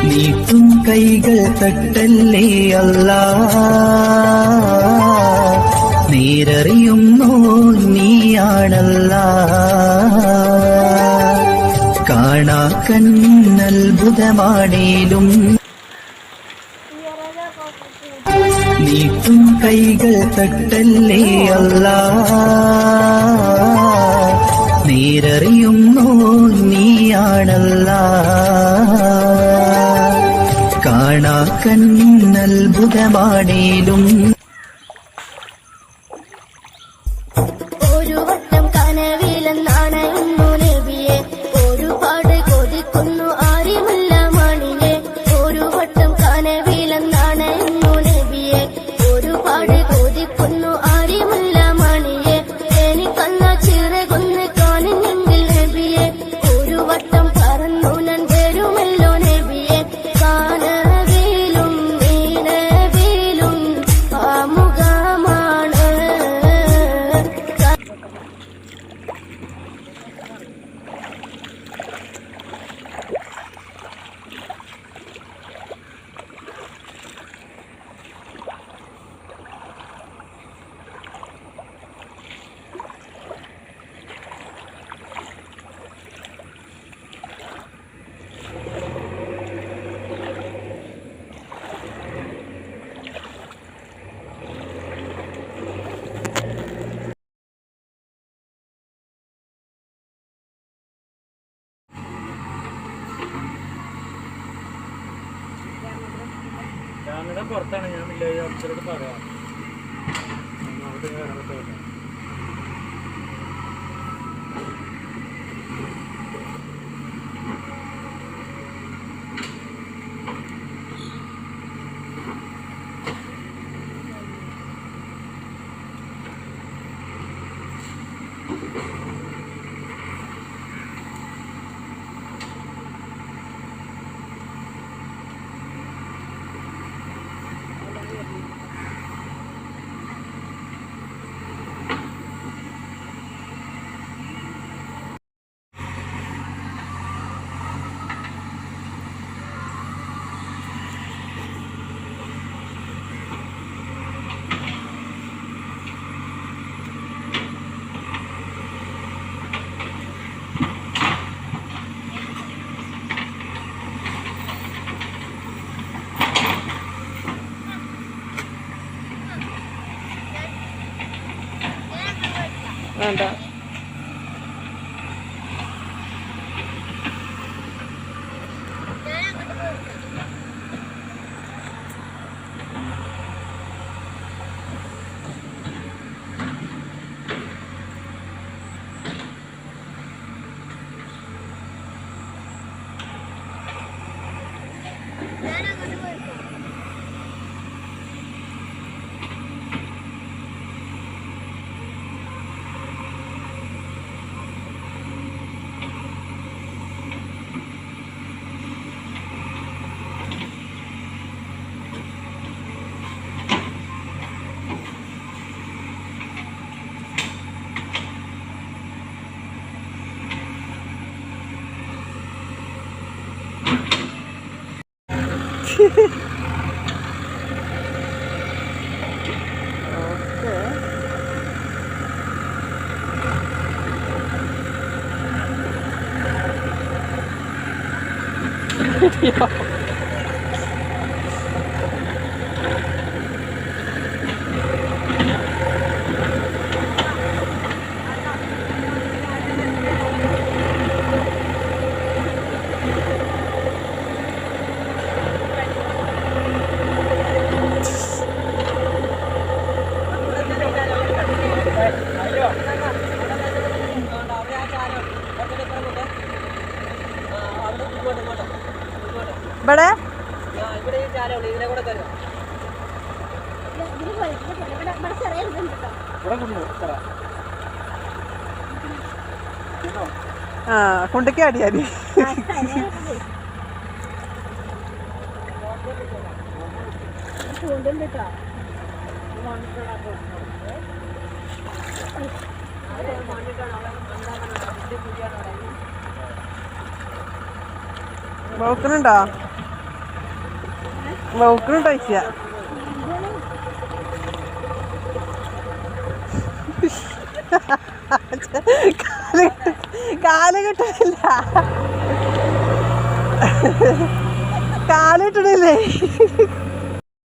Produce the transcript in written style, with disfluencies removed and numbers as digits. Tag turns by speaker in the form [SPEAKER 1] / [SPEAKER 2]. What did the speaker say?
[SPEAKER 1] നീട്ടും കൈകൾ തട്ടല്ലേ അല്ലാ, നേരറിയുന്നോ നീയാണല്ലാ. കാണാ കണ്ണത്ഭുതമാണേലും നീട്ടും കൈകൾ തട്ടല്ലേ അല്ലാ, നേരറിയുന്നോ നീയാണല്ലാ. കാണാ കണ്ണത്ഭുതമാണേലും
[SPEAKER 2] ഒരു വട്ടം കനവിലെന്നാണയുന്നു നബിയെ, ഒരുപാട് കൊതിക്കുന്നു ആര്യമുല്ല മണിയെ. ഒരു വട്ടം കനവിലെന്നാണയുന്നു നബിയെ, ഒരുപാട് കൊതിക്കുന്നു ആര്യമുല്ല മണിയെ. എനിക്കന്ന ചിറകൊന്ന് കാണുന്നെങ്കിൽ നബിയെ, ഒരു വട്ടം പറന്നു ഞാൻ വരുമല്ലോ നബിയെ. കാനവിലും മീനവിലും ആമുഖമാണ്.
[SPEAKER 3] ഞാനിവിടെ പുറത്താണ്, ഞാൻ വില്ലേജ് ഓഫീസറോട് പറയാം.
[SPEAKER 4] വേണ്ട. Okay. ഇവിടെ ആ കൊണ്ടൊക്കെ അടിയാതി നോക്കുന്നുണ്ടോ? നോക്കണുണ്ടോ ചോദിച്ചാ കാല് കിട്ടണില്ല കാല് കിട്ടണില്ലേ